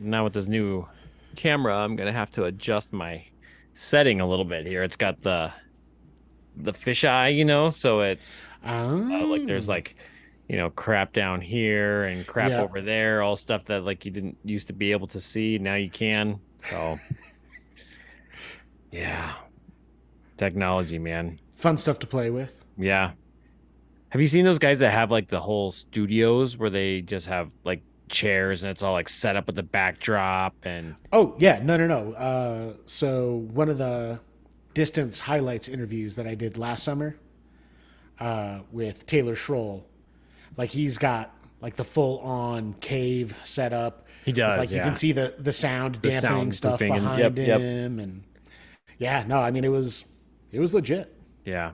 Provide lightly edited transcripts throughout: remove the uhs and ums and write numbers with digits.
Now with this new camera, I'm gonna have to adjust my setting a little bit here. It's got the fisheye, so it's like there's Oh, like crap down here and crap yeah. over there, all stuff that like you didn't used to be able to see. Now you can. So yeah, technology, man. Fun stuff to play with. Yeah. Have you seen those guys that have like the whole studios where they just have like chairs and it's all like set up with the backdrop and Oh, yeah. No, no, no. So one of the distance highlights interviews that I did last summer with Taylor Schroll, like he's got like the full on cave setup he with does, like you can yeah. see the sound The dampening stuff soundproofing and behind yep, yep. him. And yeah, no, I mean it was legit. Yeah.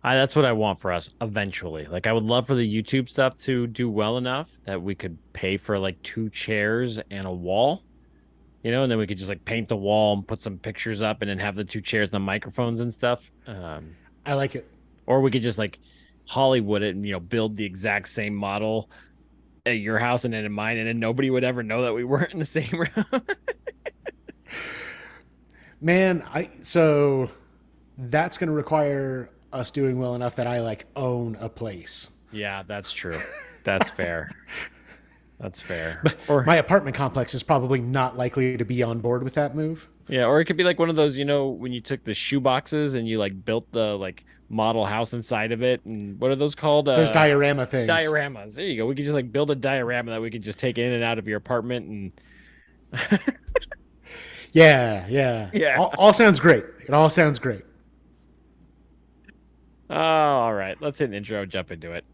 That's what I want for us eventually. Like I would love for the YouTube stuff to do well enough that we could pay for like two chairs and a wall, and then we could just like paint the wall and put some pictures up and then have the two chairs and the microphones and stuff. I like it. Or we could just like Hollywood it and build the exact same model at your house and then in mine, and then nobody would ever know that we weren't in the same room. Man, I so that's going to require us doing well enough that I like own a place. Yeah, that's true. That's fair. That's fair. Or My apartment complex is probably not likely to be on board with that move. yeah, or it could be like one of those, when you took the shoe boxes and you like built the like model house inside of it. And what are those called? Those diorama things. Dioramas. There you go. We could just like build a diorama that we could just take in and out of your apartment and Yeah, yeah. yeah. All sounds great. It all sounds great. Oh, all right. Let's hit an intro and jump into it.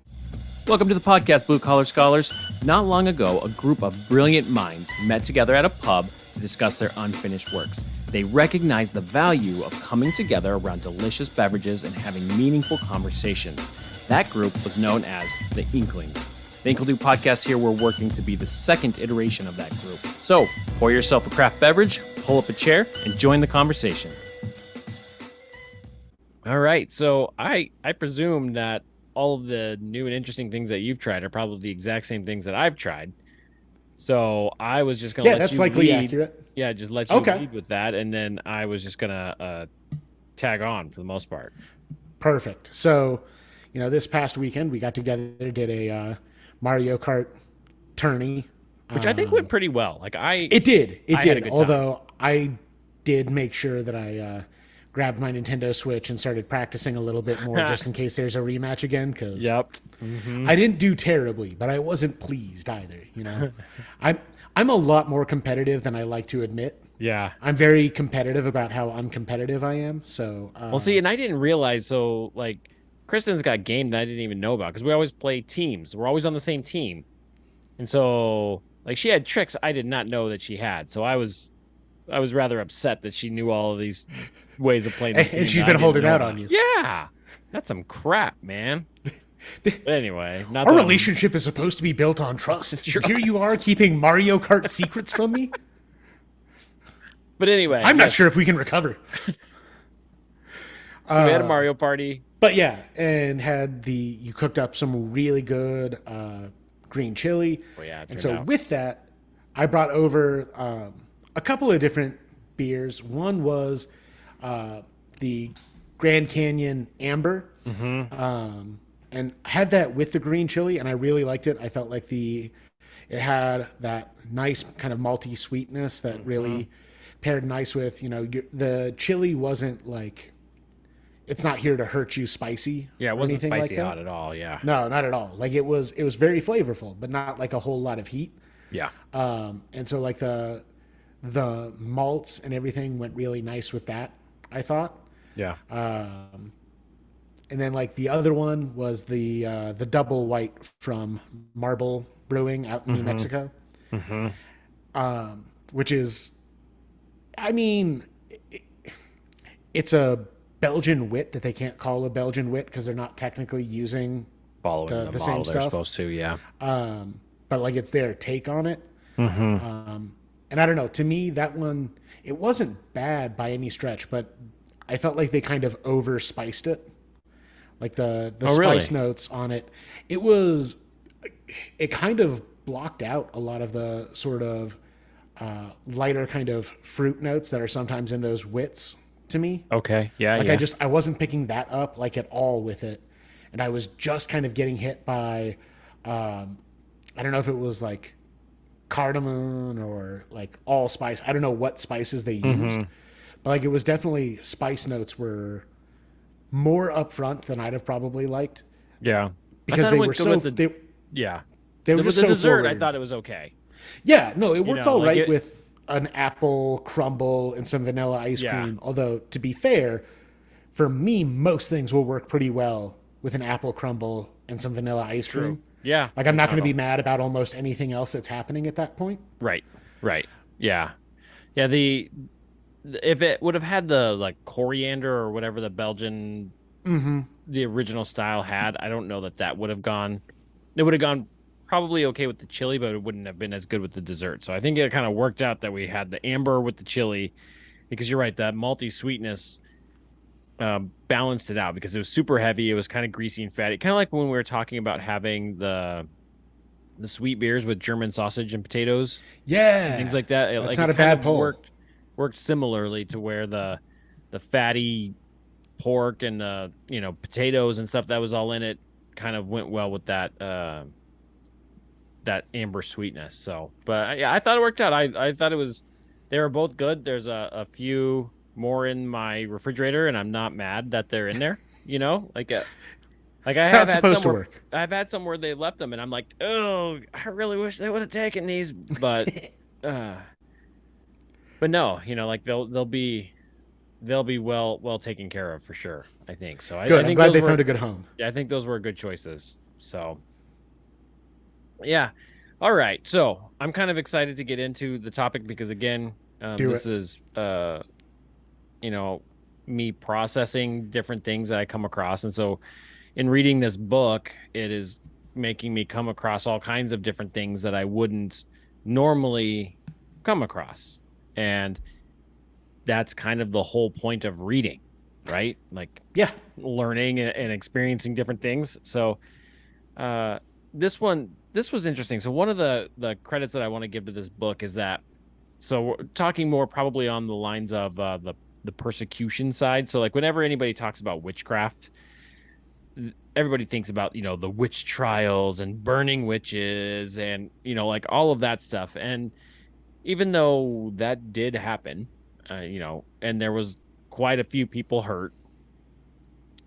Welcome to the podcast, Blue Collar Scholars. Not long ago, a group of brilliant minds met together at a pub to discuss their unfinished works. They recognized the value of coming together around delicious beverages and having meaningful conversations. That group was known as the Inklings. The Inkle Do podcast here, we're working to be the second iteration of that group. So, pour yourself a craft beverage, pull up a chair, and join the conversation. All right. So I presume that all of the new and interesting things that you've tried are probably the exact same things that I've tried. So I was just gonna Yeah, let that's you likely lead. accurate. Yeah, just let you Okay, lead with that, and then I was just gonna tag on for the most part, perfect. So, this past weekend we got together, did a Mario Kart tourney. which I think went pretty well. Like It did. It I had a did. good time. Although I did make sure that I grabbed my Nintendo Switch and started practicing a little bit more just in case there's a rematch again. Because Yep. Hmm. I didn't do terribly, but I wasn't pleased either. I'm I'm a lot more competitive than I like to admit. Yeah. I'm very competitive about how uncompetitive I am. So Well, see, and I didn't realize. So, like, Kristen's got game that I didn't even know about because we always play teams. We're always on the same team, and so like she had tricks I did not know that she had. So I was rather upset that she knew all of these ways of playing the and game she's that I been didn't holding know out on about. you. Yeah, that's some crap, man. But anyway, not Our that I'm relationship is supposed to be built on trust. And here you are trust. keeping Mario Kart secrets from me. But anyway, I'm not sure yes. if we can recover. So we had a Mario Party. But yeah, and you cooked up some really good green chili. Oh yeah, it And turned so out. with that, I brought over a couple of different beers. One was the Grand Canyon Amber, Hmm. and I had that with the green chili, and I really liked it. I felt like it had that nice kind of malty sweetness that Hmm. really paired nice with the chili wasn't like it's not here to hurt you spicy Yeah, it or wasn't anything like spicy hot that. at all. Yeah, No, not at all. Like it was very flavorful, but not like a whole lot of heat. yeah, And so like the malts and everything went really nice with that, I thought. yeah. And then like the other one was the double white from Marble Brewing out in New Hmm. Mexico, Hmm. which is, I mean, it's a Belgian wit that they can't call a Belgian wit because they're not technically using Following the the the model same they're stuff. supposed to. Yeah. But like it's their take on it. Hmm. And I don't know. To me, that one it wasn't bad by any stretch, but I felt like they kind of over spiced it. Like the Oh, spice really? notes on it, it was it kind of blocked out a lot of the sort of lighter kind of fruit notes that are sometimes in those wits to me. Okay. Yeah. Like Yeah. I wasn't picking that up like at all with it, and I was just kind of getting hit by, I don't know if it was like cardamom or like allspice. I don't know what spices they used, Mm-hmm. but like it was definitely spice notes were more upfront than I'd have probably liked Yeah. I because thought it they were went good so with the. Yeah. they were With just the so dessert, I forward. thought it was okay. Yeah, no, it worked all Like right it. with an apple crumble and some vanilla ice Yeah. cream. Although to be fair, for me, most things will work pretty well with an apple crumble and some vanilla ice True. cream. Yeah. Like I'm That's not how going it to be all. mad about almost anything else that's happening at that point. Right. Right. Yeah. Yeah. The if it would have had the like coriander or whatever the Belgian the original style had, I don't know that that would have gone. It would have gone probably okay with the chili, but it wouldn't have been as good with the dessert. So I think it kind of worked out that we had the amber with the chili because you're right, that malty sweetness balanced it out because it was super heavy. It was kind of greasy and fatty, kind of like when we were talking about having the sweet beers with German sausage and potatoes and things Yeah, like that. that's Like not it a kind bad of poll. worked similarly to where the fatty pork and the potatoes and stuff that was all in it kind of went well with that amber sweetness. So, but yeah, I thought it worked out. I thought it was they were both good. There's a few more in my refrigerator, and I'm not mad that they're in there. Like I It's how have it's had supposed some to where work. I've had some where they left them, and I'm like, oh, I really wish they would have taken these, uh, but no, like they'll be well taken care of for sure. I think so. I Good. I'm think glad those they were found a good home. yeah, I think those were good choices. So yeah. All right. So I'm kind of excited to get into the topic because again, Do this it. is you know, me processing different things that I come across. And so in reading this book, it is making me come across all kinds of different things that I wouldn't normally come across. And that's kind of the whole point of reading, right? Like Yeah. learning and experiencing different things. So uh this was interesting. So one of the credits that I want to give to this book is that so we're talking more probably on the lines of the persecution side. So like whenever anybody talks about witchcraft, everybody thinks about, the witch trials and burning witches and like all of that stuff. And even though that did happen, and there was quite a few people hurt,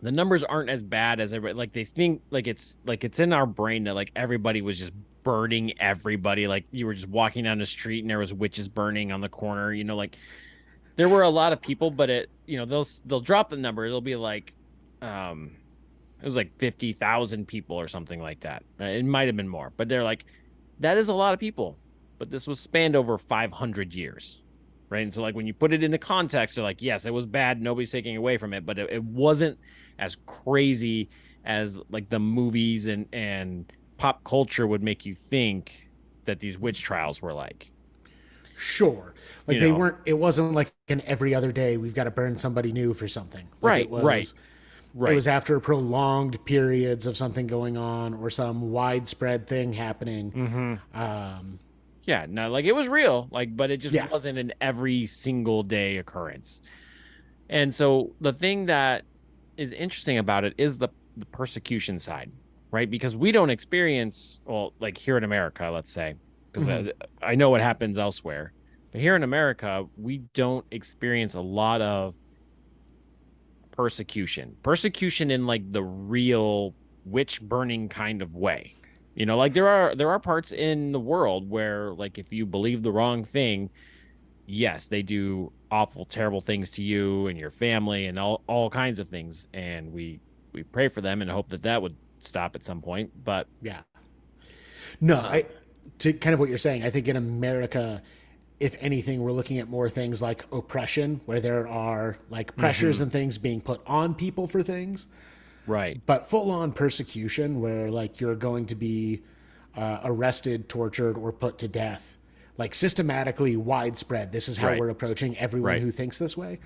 the numbers aren't as bad as everybody like they think like it's in our brain that like everybody was just burning everybody like you were just walking down the street and there was witches burning on the corner like there were a lot of people but they'll drop the number it'll be like um it was like 50,000 people or something like that. It might have been more but they're like that is a lot of people but this was spanned over 500 years, right? And so like when you put it into context, they're like, yes, it was bad. Nobody's taking away from it, but it wasn't as crazy as like the movies and pop culture would make you think that these witch trials were like. Sure. Like You they know, weren't. It wasn't like an every other day we've got to burn somebody new for something. Like right, right, it right. was after prolonged periods of something going on or some widespread thing happening. Mm-hmm. Um, Yeah, no, like it was real, like, but it just yeah. wasn't an every single day occurrence. And so the thing that is interesting about it is the persecution side, right? Because we don't experience, well, like here in America, let's say, because Hmm. I know what happens elsewhere, but here in America, we don't experience a lot of persecution in like the real witch burning kind of way. Like there are parts in the world where like if you believe the wrong thing, yes, they do awful, terrible things to you and your family and all kinds of things. And we pray for them and hope that that would stop at some point. But Yeah. No, uh, I to kind of what you're saying. I think in America, if anything, we're looking at more things like oppression, where there are like pressures mhm, and things being put on people for things, right, but full on persecution, where like you're going to be arrested, tortured, or put to death, like systematically widespread. This is how right, we're approaching everyone right, who thinks this way.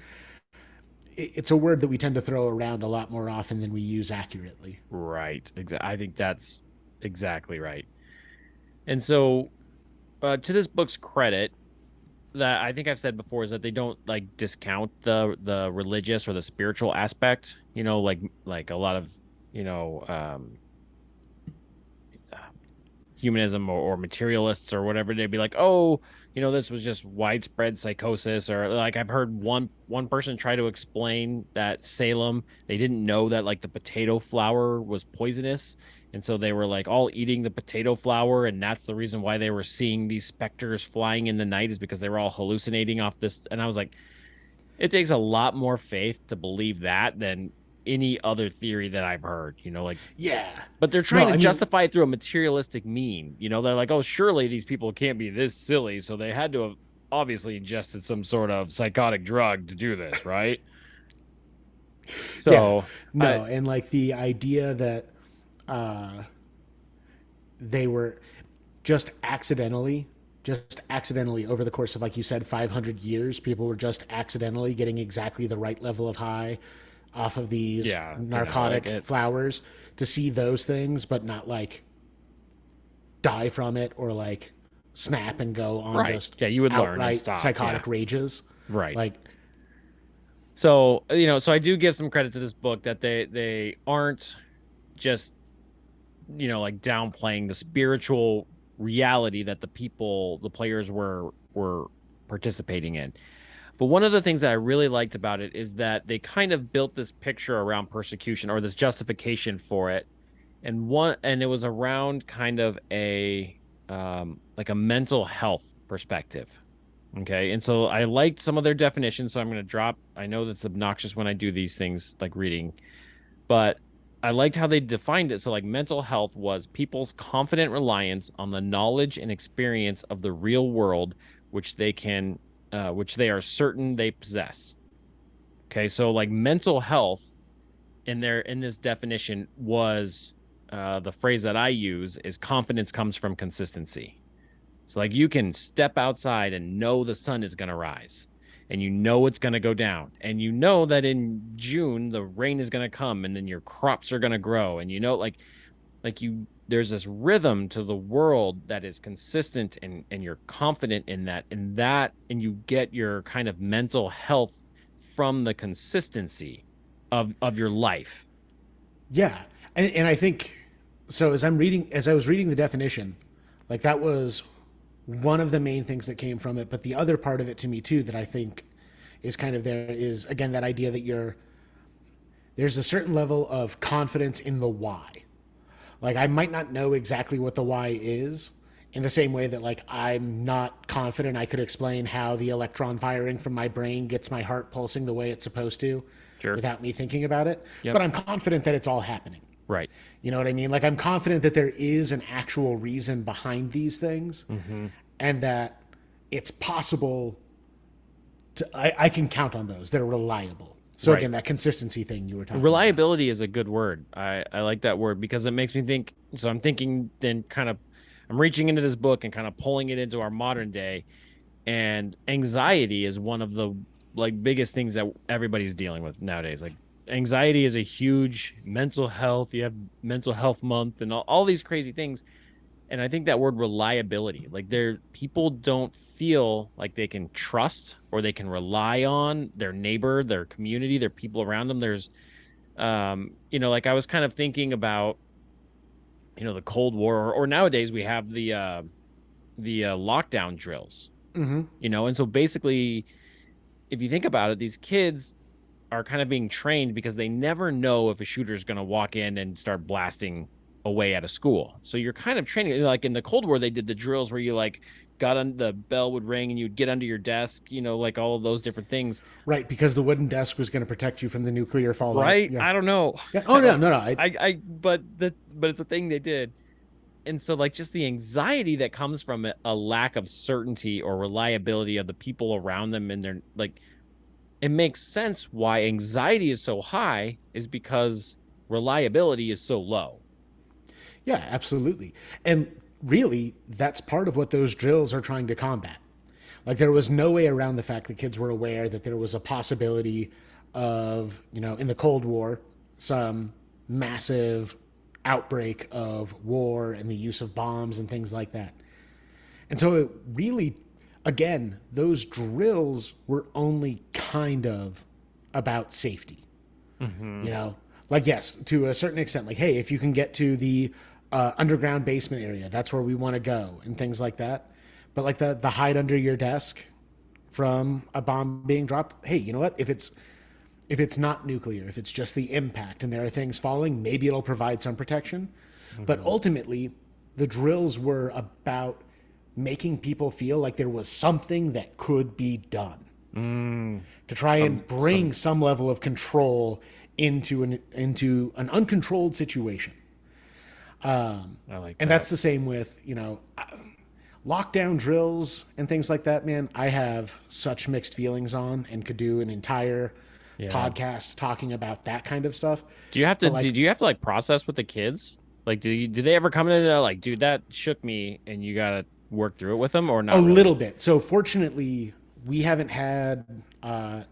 It's a word that we tend to throw around a lot more often than we use accurately. right. I think that's exactly right. And so, to this book's credit, that I think I've said before is that they don't like discount the religious or the spiritual aspect, like a lot of, you know, humanism or materialists or whatever. They'd be like, oh, this was just widespread psychosis. Or like I've heard one person try to explain that Salem, they didn't know that like the potato flour was poisonous, and so they were like all eating the potato flour, and that's the reason why they were seeing these specters flying in the night, is because they were all hallucinating off this. And I was like, it takes a lot more faith to believe that than any other theory that I've heard, like, Yeah. but they're No, trying to I mean, justify it through a materialistic mean. They're like, oh, surely these people can't be this silly. So they had to have obviously ingested some sort of psychotic drug to do this, right? yeah. So I, No, and like the idea that uh, they were just accidentally over the course of, like you said, 500 years, people were just accidentally getting exactly the right level of high off of these yeah, like narcotic it, flowers to see those things, but not like die from it or like snap and go on right. just Yeah, you would learn and outright stop. Yeah, psychotic rages. right. Like, So, so I do give some credit to this book that they aren't just, like downplaying the spiritual reality that the players were participating in. But one of the things that I really liked about it is that they kind of built this picture around persecution, or this justification for it. And it was around kind of like a mental health perspective. Okay. And so I liked some of their definitions. So I'm going to drop, I know that's obnoxious when I do these things like reading, but I liked how they defined it. So, like, mental health was people's confident reliance on the knowledge and experience of the real world, which they are certain they possess. Okay, so like mental health in this definition was, the phrase that I use is confidence comes from consistency. So like you can step outside and know the sun is going to rise, and you know it's going to go down, and you know that in June the rain is going to come, and then your crops are going to grow, and there's this rhythm to the world that is consistent, and you're confident in and you get your kind of mental health from the consistency of your life. yeah. And I think so. As I was reading the definition, like that was one of the main things that came from it. But the other part of it to me too that I think is kind of there is again that idea that there's a certain level of confidence in the why. Like I might not know exactly what the why is, in the same way that like I'm not confident I could explain how the electron firing from my brain gets my heart pulsing the way it's supposed to Sure. without me thinking about it. Yep. But I'm confident that it's all happening. Right. You know what I mean? Like I'm confident that there is an actual reason behind these things, Mm-hmm. and that it's possible I can count on those that are reliable. So Right. again, that consistency thing you were talking Reliability is a good word. I like that word because it makes me think. So I'm thinking then kind of, I'm reaching into this book and kind of pulling it into our modern day. And anxiety is one of the like biggest things that everybody's dealing with nowadays. Like anxiety is a huge mental health. You have mental health month and all these crazy things. And I think that word reliability, like people don't feel like they can trust or they can rely on their neighbor, their community, their people around them. There's, like I was kind of thinking about, the Cold War, or nowadays we have the lockdown drills, about. Mm-hmm. and so basically, if you think about it, these kids are kind of being trained because they never know if a shooter is going to walk in and start blasting away at a school. So you're kind of training, like in the Cold War, they did the drills where you like got on, the bell would ring and you'd get under your desk, like all of those different things. Right, because the wooden desk was going to protect you from the nuclear fallout. Right? Yeah. I don't know. Yeah. Oh no, no, no. But it's a thing they did. And so like just the anxiety that comes from it, a lack of certainty or reliability of the people around them, and they're like, it makes sense why anxiety is so high is because reliability is so low. Yeah, absolutely. And really, that's part of what those drills are trying to combat. Like there was no way around the fact that kids were aware that there was a possibility of, in the Cold War, some massive outbreak of war and the use of bombs and things like that. And so it really, again, those drills were only kind of about safety. You know, like, yes, to a certain extent, like, hey, if you can get to the underground basement area, that's where we want to go, and things like that. But like the hide under your desk from a bomb being dropped, hey, you know what? If it's not nuclear, if it's just the impact and there are things falling, maybe it'll provide some protection. But ultimately, the drills were about making people feel like there was something that could be done to try and bring some level of control into an uncontrolled situation. I like And that. that's the same with, lockdown drills and things like that, man. I have such mixed feelings on, and could do an entire podcast talking about that kind of stuff. Do you have to But like, do you have to like process with the kids? Like do they ever come in and they're like, dude, that shook me and you gotta work through it with them or a not really? little bit. So fortunately, we haven't had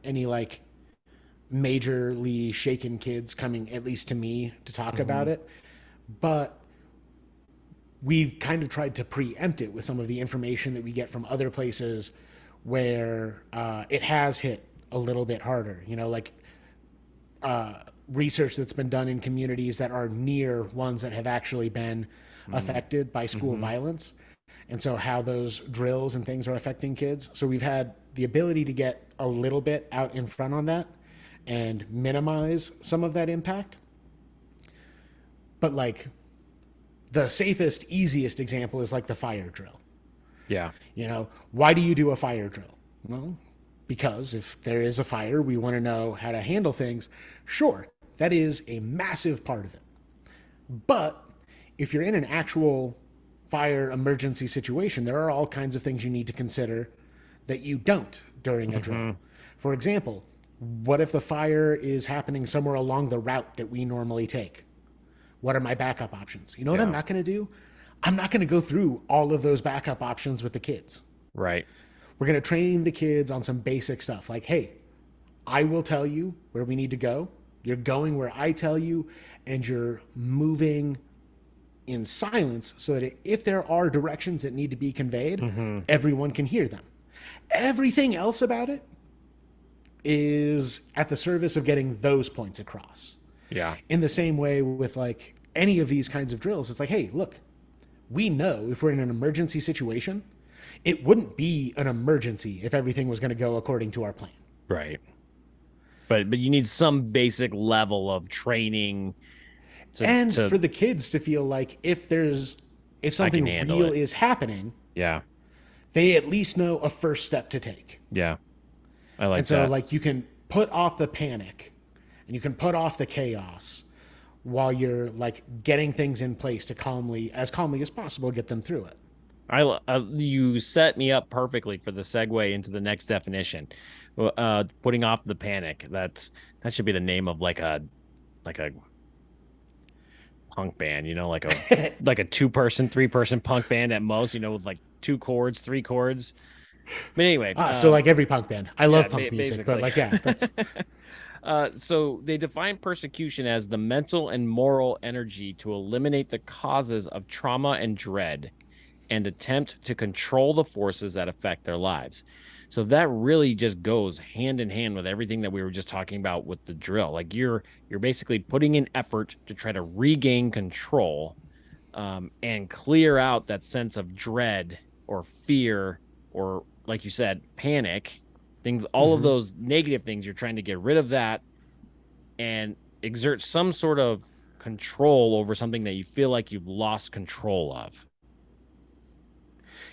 any like majorly shaken kids coming, at least to me, to talk about it. But we've kind of tried to preempt it with some of the information that we get from other places where it has hit a little bit harder. Like research that's been done in communities that are near ones that have actually been affected by school violence. And so how those drills and things are affecting kids. So we've had the ability to get a little bit out in front on that and minimize some of that impact. But like the safest, easiest example is like the fire drill. Yeah. Why do you do a fire drill? Well, because if there is a fire, we want to know how to handle things. Sure, that is a massive part of it. But if you're in an actual fire emergency situation, there are all kinds of things you need to consider that you don't during a drill. For example, what if the fire is happening somewhere along the route that we normally take? What are my backup options? You know what I'm not going to do? I'm not going to go through all of those backup options with the kids. Right. We're going to train the kids on some basic stuff like, hey, I will tell you where we need to go. You're going where I tell you, and you're moving in silence so that if there are directions that need to be conveyed, everyone can hear them. Everything else about it is at the service of getting those points across. Yeah. In the same way with like any of these kinds of drills, it's like, hey, look, we know if we're in an emergency situation, it wouldn't be an emergency if everything was going to go according to our plan. Right. But you need some basic level of training to For the kids to feel like if something real is happening, yeah. they at least know a first step to take. Yeah. I like And so that. like you can put off the panic and you can put off the chaos while you're like getting things in place to as calmly as possible, get them through it. You set me up perfectly for the segue into the next definition. Putting off the panic. That should be the name of like a punk band, like a like a 2-person, 3-person punk band at most, with like 2 chords, 3 chords. But anyway, So like every punk band, I love punk basically. music, but like, yeah, that's so they define persecution as the mental and moral energy to eliminate the causes of trauma and dread and attempt to control the forces that affect their lives. So that really just goes hand in hand with everything that we were just talking about with the drill. Like you're basically putting in effort to try to regain control and clear out that sense of dread or fear or, like you said, panic. Things, all of those negative things, you're trying to get rid of that and exert some sort of control over something that you feel like you've lost control of.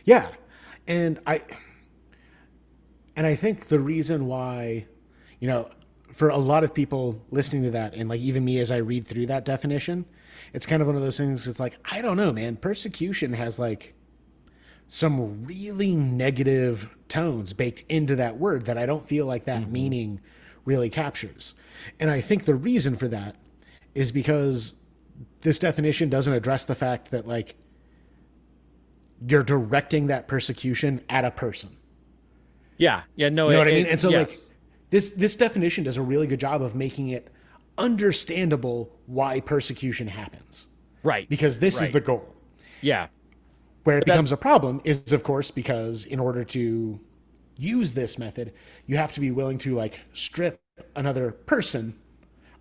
yeah. And I think the reason why, for a lot of people listening to that, and like even me as I read through that definition, it's kind of one of those things. It's like, I don't know, man. Persecution has like some really negative tones baked into that word that I don't feel like that meaning really captures. And I think the reason for that is because this definition doesn't address the fact that like you're directing that persecution at a person. Yeah. Yeah. No, You know what I mean? And so yes. like this definition does a really good job of making it understandable why persecution happens. Right. Because this is the goal. Yeah. Where it But that becomes a problem is, of course, because in order to use this method, you have to be willing to like strip another person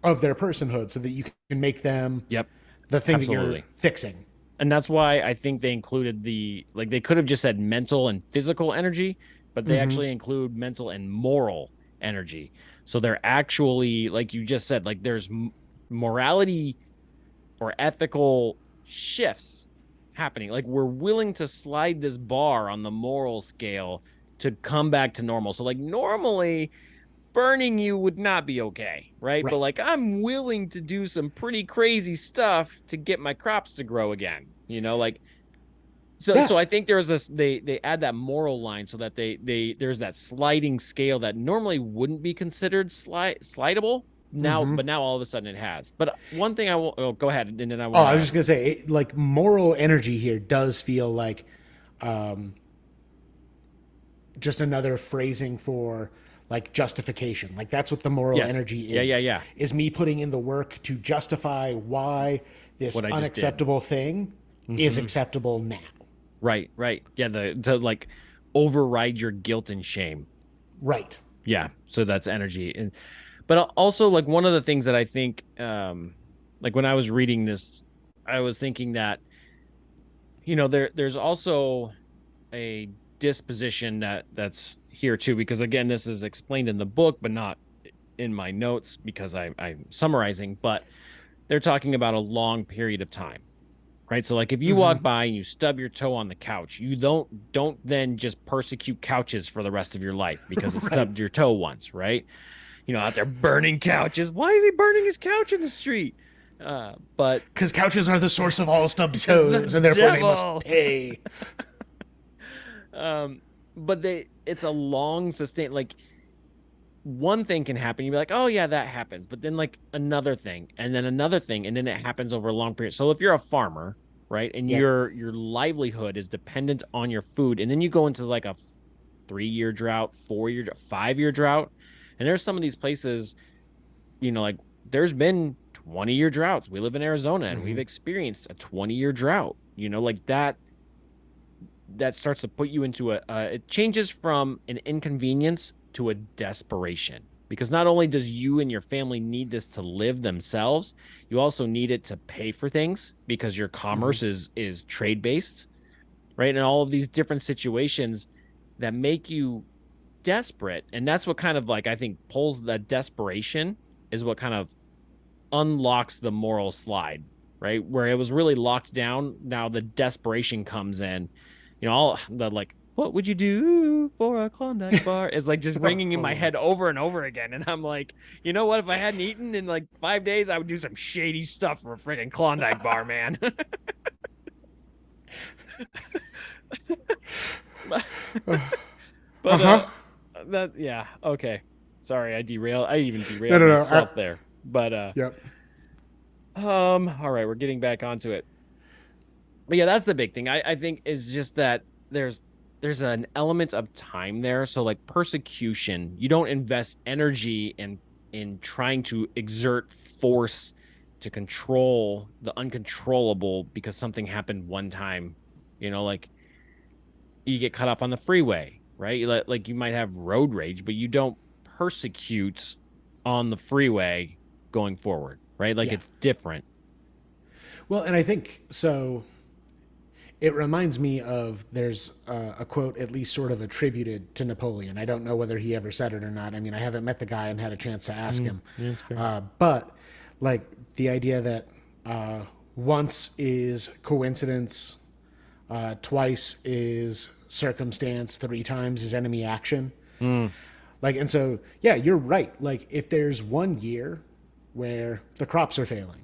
of their personhood so that you can make them yep, the thing that you're absolutely. fixing. And that's why I think they included they could have just said mental and physical energy, but they Mm-hmm. actually include mental and moral energy. So they're actually, like you just said, like there's morality or ethical shifts happening. Like we're willing to slide this bar on the moral scale to come back to normal. So like normally burning you would not be okay, right? But Right. like I'm willing to do some pretty crazy stuff to get my crops to grow again. Like so Yeah. I think there's this they add that moral line so that they there's that sliding scale that normally wouldn't be considered slidable now, Mm-hmm. but now all of a sudden it has. But one thing I will go ahead and then I Oh, want I was to just gonna say, like moral energy here does feel like just another phrasing for like justification. Like that's what the moral yes. energy Yeah. is me putting in the work to justify why this What I just did. unacceptable thing is Mm-hmm. acceptable now. Right. Yeah, the to like override your guilt and shame. Right. Yeah, so that's energy. And but also like one of the things that I think like when I was reading this, I was thinking that there's also a disposition that's here too, because again this is explained in the book but not in my notes because I'm summarizing, but they're talking about a long period of time, right? So like if you Mm-hmm. walk by and you stub your toe on the couch, you don't then just persecute couches for the rest of your life because it Right. stubbed your toe once, right? Out there burning couches. Why is he burning his couch in the street? But Because couches are the source of all stubbed the toes, and therefore they must devil. pay. um, but it's a long sustain. Like one thing can happen, you'd be like, oh yeah, that happens. But then like another thing, and then another thing, and then it happens over a long period. So if you're a farmer, right, and Yep. your livelihood is dependent on your food, and then you go into like a 3-year drought, 4-year, 5-year drought, and there's some of these places, like there's been 20-year droughts. We live in Arizona and Mm-hmm. we've experienced a 20-year drought. Like that starts to put you into it changes from an inconvenience to a desperation, because not only does you and your family need this to live themselves, you also need it to pay for things because your Mm-hmm. commerce is trade based, right? And all of these different situations that make you desperate, and that's what kind of like I think pulls that desperation is what kind of unlocks the moral slide, right? Where it was really locked down. Now the desperation comes in. All the like, what would you do for a Klondike bar? Is like just Oh, ringing in oh my Lord. head over and over again. And I'm like, you know what? If I hadn't eaten in like 5 days, I would do some shady stuff for a freaking Klondike bar, man. but Uh but huh. that yeah, okay. Sorry, I derailed. I even No, derailed no, no. myself there. But Yep. all right, we're getting back onto it. But yeah, that's the big thing. I think is just that there's an element of time there. So like persecution, you don't invest energy in trying to exert force to control the uncontrollable because something happened one time. Like you get cut off on the freeway, right? Like you might have road rage, but you don't persecute on the freeway going forward, right? Like Yeah. it's different. Well, and I think so. It reminds me of there's a quote at least sort of attributed to Napoleon. I don't know whether he ever said it or not. I mean, I haven't met the guy and had a chance to ask him. Yeah, it's fair. But like the idea that once is coincidence, twice is circumstance, three times is enemy action. Mm, Like, and so, yeah, you're right. Like, if there's one year where the crops are failing,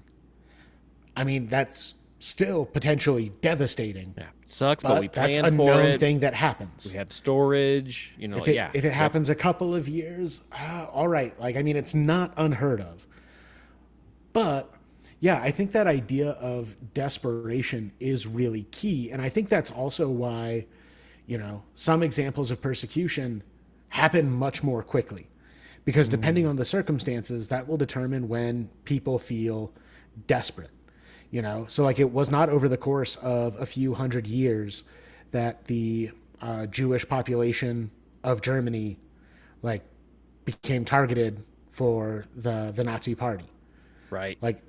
I mean, that's still potentially devastating, yeah, it sucks, but we but that's a planned for known it. thing that We happens. have storage, If it yeah. if it Yep. happens a couple of years, all right. Like, I mean, it's not unheard of. But yeah, I think that idea of desperation is really key, and I think that's also why, some examples of persecution happen much more quickly, because depending Mm, on the circumstances, that will determine when people feel desperate. So like it was not over the course of a few hundred years that the Jewish population of Germany like became targeted for the Nazi party. Right. Like,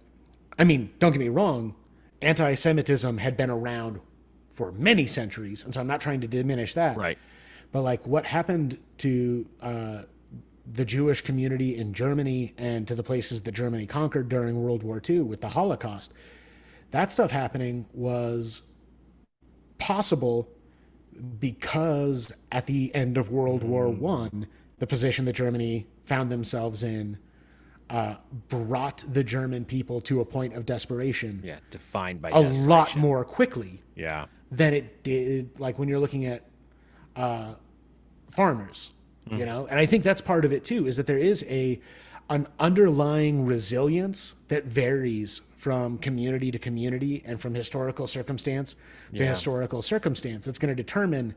I mean, don't get me wrong, anti-Semitism had been around for many centuries, and so I'm not trying to diminish that. Right. But like, what happened to the Jewish community in Germany and to the places that Germany conquered during World War II with the Holocaust, that stuff happening was possible because at the end of World War One, the position that Germany found themselves in brought the German people to a point of desperation. Yeah. Defined by a desperation. lot more quickly Yeah. than it did, like when you're looking at farmers, And I think that's part of it too, is that there is an underlying resilience that varies from community to community and from historical circumstance to historical circumstance. That's going to determine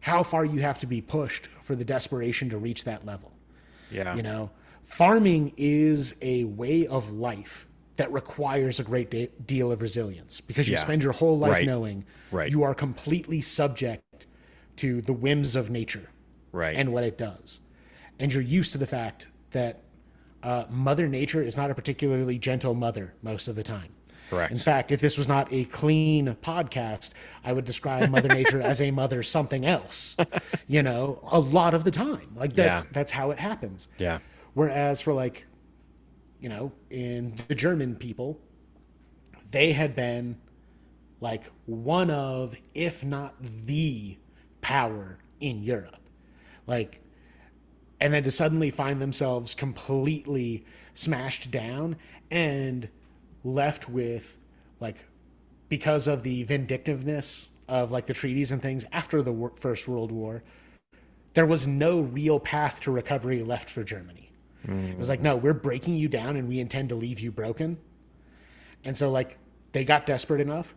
how far you have to be pushed for the desperation to reach that level. Yeah. Farming is a way of life that requires a great deal of resilience because you spend your whole life knowing you are completely subject to the whims of nature and what it does. And you're used to the fact that Mother Nature is not a particularly gentle mother most of the time. Correct. In fact, if this was not a clean podcast, I would describe Mother Nature as a mother something else, a lot of the time. Like that's how it happens. Yeah. Whereas for like, in the German people, they had been like one of, if not the power in Europe. Like, and then to suddenly find themselves completely smashed down and left with like, because of the vindictiveness of like the treaties and things after the First World War, there was no real path to recovery left for Germany. It was like, no, we're breaking you down and we intend to leave you broken. And so like they got desperate enough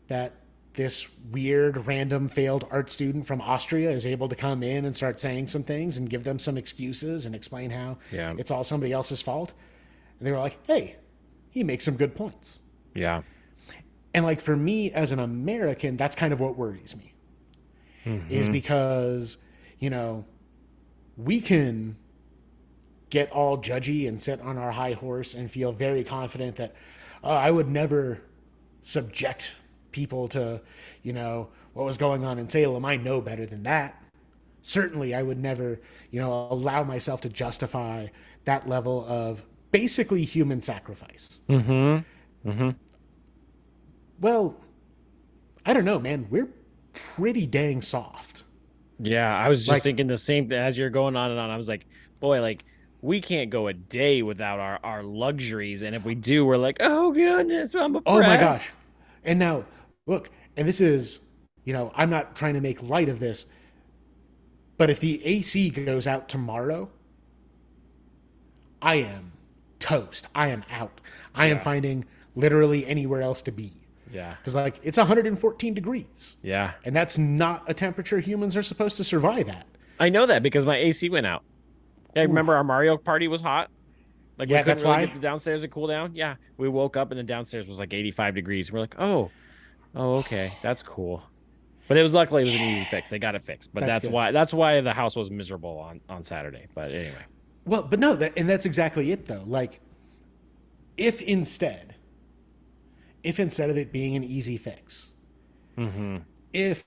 that this weird, random, failed art student from Austria is able to come in and start saying some things and give them some excuses and explain how it's all somebody else's fault. And they were like, hey, he makes some good points. Yeah. And like for me as an American, that's kind of what worries me. Is because, we can get all judgy and sit on our high horse and feel very confident that I would never subject people to, what was going on in Salem. I know better than that. Certainly, I would never, allow myself to justify that level of basically human sacrifice. Well, I don't know, man. We're pretty dang soft. Yeah, I was just thinking the same thing as you're going on and on. I was like, boy, like we can't go a day without our luxuries. And if we do, we're like, oh goodness, I'm oppressed. Oh my gosh. And now, look, and this is, I'm not trying to make light of this, but if the AC goes out tomorrow, I am toast. I am out. I am finding literally anywhere else to be. Yeah. Because like it's 114 degrees. Yeah. And that's not a temperature humans are supposed to survive at. I know that because my AC went out. Yeah, remember our Mario Party was hot? Like we couldn't really get the downstairs to cool down. Yeah. We woke up and the downstairs was like 85 degrees. We're like, oh, okay. That's cool. But luckily it was an easy fix. They got it fixed. But that's why the house was miserable on Saturday. But anyway. Well, but no, that's exactly it though. Like if instead of it being an easy fix, if,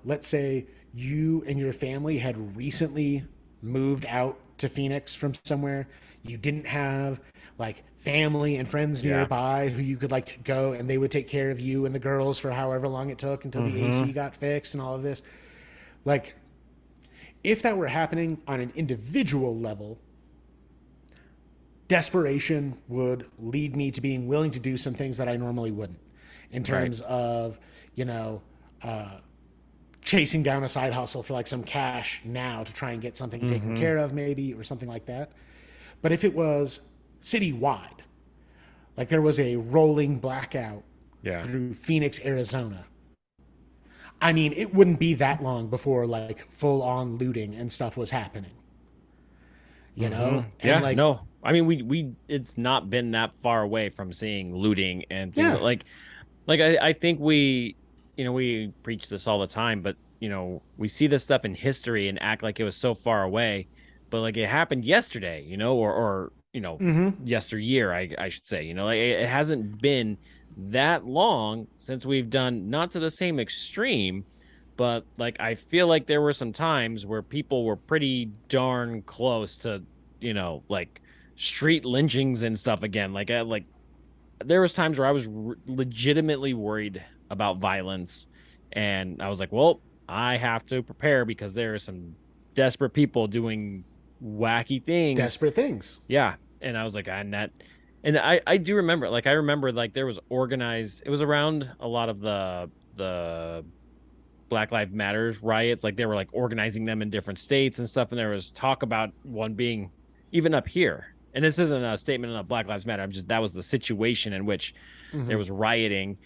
let's say you and your family had recently moved out to Phoenix from somewhere, you didn't have like family and friends nearby who you could like go and they would take care of you and the girls for however long it took until the AC got fixed and all of this. Like, if that were happening on an individual level, desperation would lead me to being willing to do some things that I normally wouldn't in terms of, chasing down a side hustle for like some cash now to try and get something taken care of maybe or something like that. But if it was citywide, like there was a rolling blackout through Phoenix, Arizona, I mean, it wouldn't be that long before like full on looting and stuff was happening. And Yeah, like, no. I mean, we it's not been that far away from seeing looting and things Yeah. like I think we, we preach this all the time, but we see this stuff in history and act like it was so far away, but like it happened yesterday, or Mm-hmm. yesteryear, I should say, like it hasn't been that long since we've done not to the same extreme, but like I feel like there were some times where people were pretty darn close to, like street lynchings and stuff again. Like there was times where I was legitimately worried about violence, and I was like, well, I have to prepare because there are some desperate people doing wacky things. Desperate things. Yeah, and I was like, and I do remember, like I remember like there was organized. It was around a lot of the Black Lives Matters riots. Like they were like organizing them in different states and stuff. And there was talk about one being even up here. And this isn't a statement on Black Lives Matter. I'm just, that was the situation in which there Mm-hmm. was rioting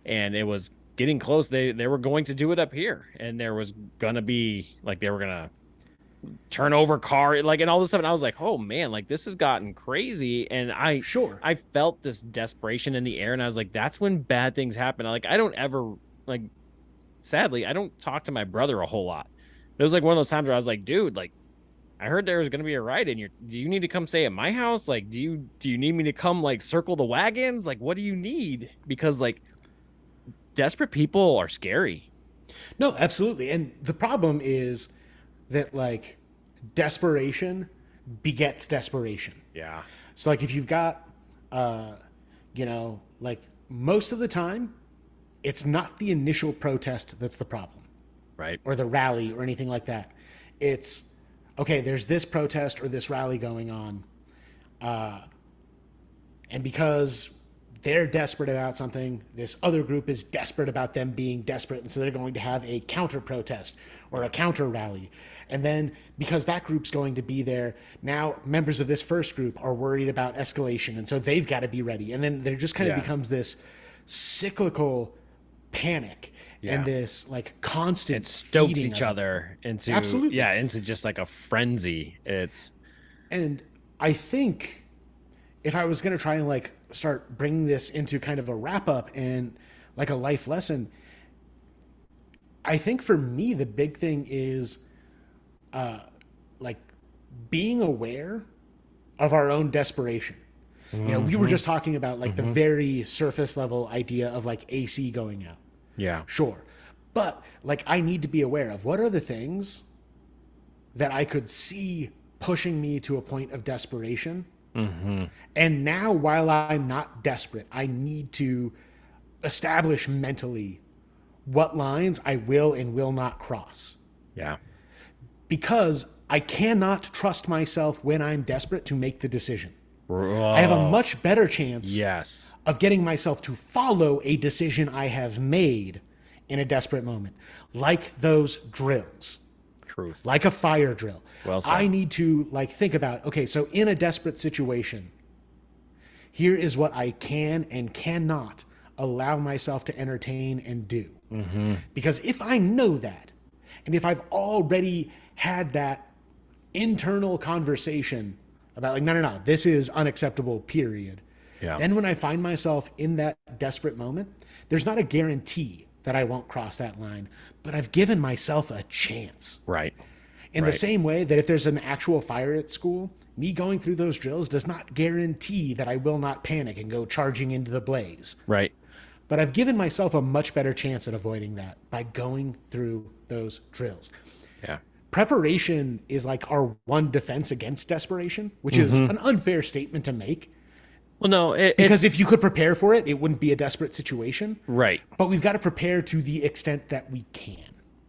and it was getting close. They were going to do it up here, and there was gonna be like they were gonna turn over car, like, and all this stuff. And I was like, oh man, like this has gotten crazy. And Sure. I felt this desperation in the air, and I was like, that's when bad things happen. Like I don't ever like sadly, I don't talk to my brother a whole lot. It was like one of those times where I was like, dude, like I heard there was going to be a riot in your, do you need to come stay at my house? Like, do you need me to come like circle the wagons? Like, what do you need? Because like desperate people are scary. No, absolutely. And the problem is that like desperation begets desperation. Yeah. So like if you've got like most of the time it's not the initial protest that's the problem Right. or the rally or anything like that. It's okay, there's this protest or this rally going on. And because they're desperate about something, this other group is desperate about them being desperate. And so they're going to have a counter protest or a counter rally. And then because that group's going to be there, now members of this first group are worried about escalation. And so they've got to be ready. And then there just kind of Yeah. becomes this cyclical panic Yeah. and this like constant It stokes feeding each of it. other into, Absolutely. yeah, into just like a frenzy. It's, And I think if I was going to try and like start bringing this into kind of a wrap up and like a life lesson, I think for me, the big thing is like being aware of our own desperation. We were just talking about like the very surface level idea of like AC going out. yeah. Sure. But like I need to be aware of what are the things that I could see pushing me to a point of desperation. And now, while I'm not desperate, I need to establish mentally what lines I will and will not cross. Yeah. Because I cannot trust myself when I'm desperate to make the decision. I have a Oh, much better chance yes. of getting myself to follow a decision I have made in a desperate moment, like those drills. Truth. Like a fire drill. Well said. I need to like think about, okay, so in a desperate situation, here is what I can and cannot allow myself to entertain and do. Because if I know that, and if I've already had that internal conversation about like, no, this is unacceptable, period. Yeah. Then when I find myself in that desperate moment, there's not a guarantee that I won't cross that line, but I've given myself a chance. Right. In the Right. same way that if there's an actual fire at school, me going through those drills does not guarantee that I will not panic and go charging into the blaze. Right. But I've given myself a much better chance at avoiding that by going through those drills. Yeah. Preparation is like our one defense against desperation, which is an unfair statement to make. Well, no, Because if you could prepare for it, it wouldn't be a desperate situation. right. But we've got to prepare to the extent that we can.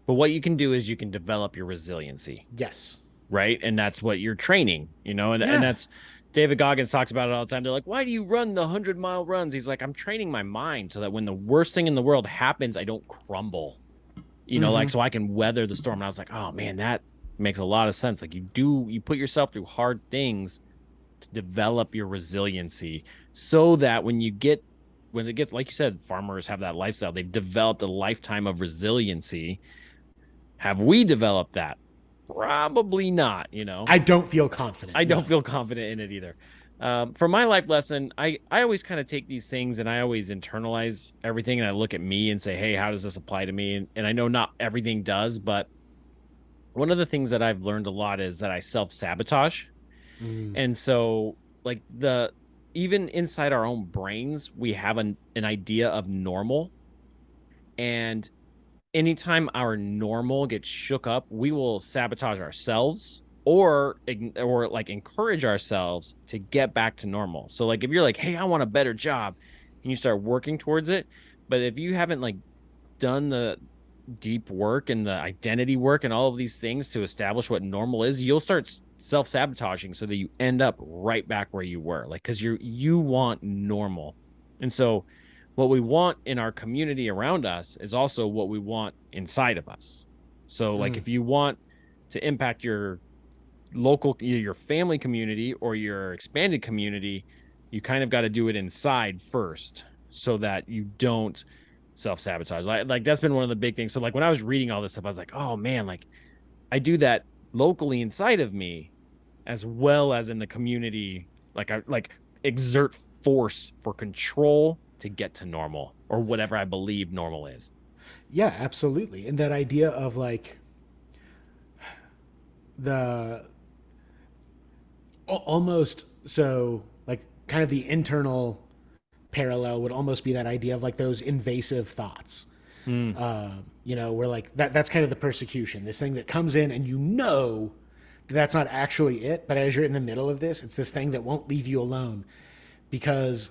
But what you can do is you can develop your resiliency, Yes. right? And that's what you're training, and Yeah. that's David Goggins talks about it all the time. They're like, why do you run the 100-mile runs? He's like, I'm training my mind so that when the worst thing in the world happens, I don't crumble, like so I can weather the storm. And I was like, oh man, that makes a lot of sense. Like you put yourself through hard things to develop your resiliency so that when it gets, like you said, farmers have that lifestyle. They've developed a lifetime of resiliency. Have we developed that? Probably not, I don't feel confident. I don't no. feel confident in it either. For my life lesson, I always kind of take these things and I always internalize everything and I look at me and say, hey, how does this apply to me? And I know not everything does, but one of the things that I've learned a lot is that I self-sabotage. Mm, And so like the even inside our own brains, we have an idea of normal. And anytime our normal gets shook up, we will sabotage ourselves or like encourage ourselves to get back to normal. So like if you're like, "Hey, I want a better job," and you start working towards it, but if you haven't like done the deep work and the identity work and all of these things to establish what normal is, you'll start self-sabotaging so that you end up right back where you were. Like cuz you want normal. And so what we want in our community around us is also what we want inside of us. So like mm. if you want to impact your local your family community or your expanded community, you kind of got to do it inside first so that you don't self-sabotage. Like that's been one of the big things. So like when I was reading all this stuff, I was like, oh man, like I do that locally inside of me as well as in the community. Like I like exert force for control to get to normal or whatever I believe normal is. Yeah, absolutely. And that idea of like the almost so like kind of the internal parallel would almost be that idea of like those invasive thoughts. Mm, Where like that's kind of the persecution, this thing that comes in and that's not actually it, but as you're in the middle of this, it's this thing that won't leave you alone because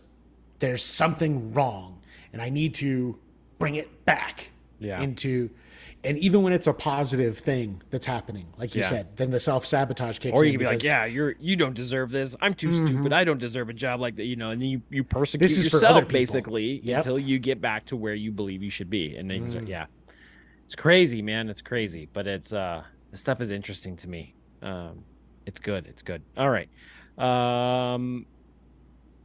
there's something wrong and I need to bring it back yeah. into, and even when it's a positive thing that's happening, like you Yeah. said, then the self-sabotage kicks Or you in can be like, because yeah, you don't deserve this. I'm too stupid. I don't deserve a job like that, and then you this persecute is for other yourself people. basically Yep. until you get back to where you believe you should be. And then you start, yeah. It's crazy, man. It's crazy. But it's this stuff is interesting to me. It's good. It's good. All right. Um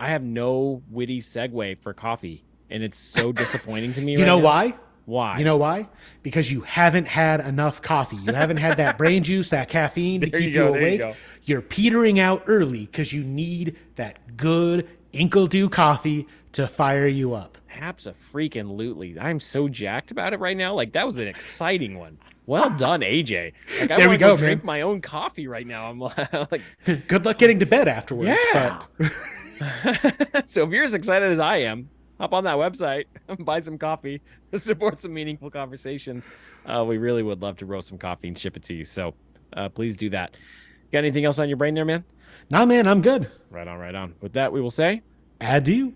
I have no witty segue for coffee, and it's so disappointing to me You right know now. why? You Why? know why? Because you haven't had enough coffee. You haven't had that brain juice, that caffeine to There you keep you go. There you awake. go. You're petering out early because you need that good Inkle Dew coffee to fire you up. Abso-freaking-lutely. I'm so jacked about it right now. Like that was an exciting one. Well done, AJ. Like I There want we to go go, man. drink my own coffee right now. I'm like, Good luck getting to bed afterwards, yeah. but So if you're as excited as I am, hop on that website, buy some coffee, support some meaningful conversations. We really would love to roast some coffee and ship it to you. So please do that. Got anything else on your brain there, man? nah, man, I'm good. Right on, right on. With that, we will say Adieu.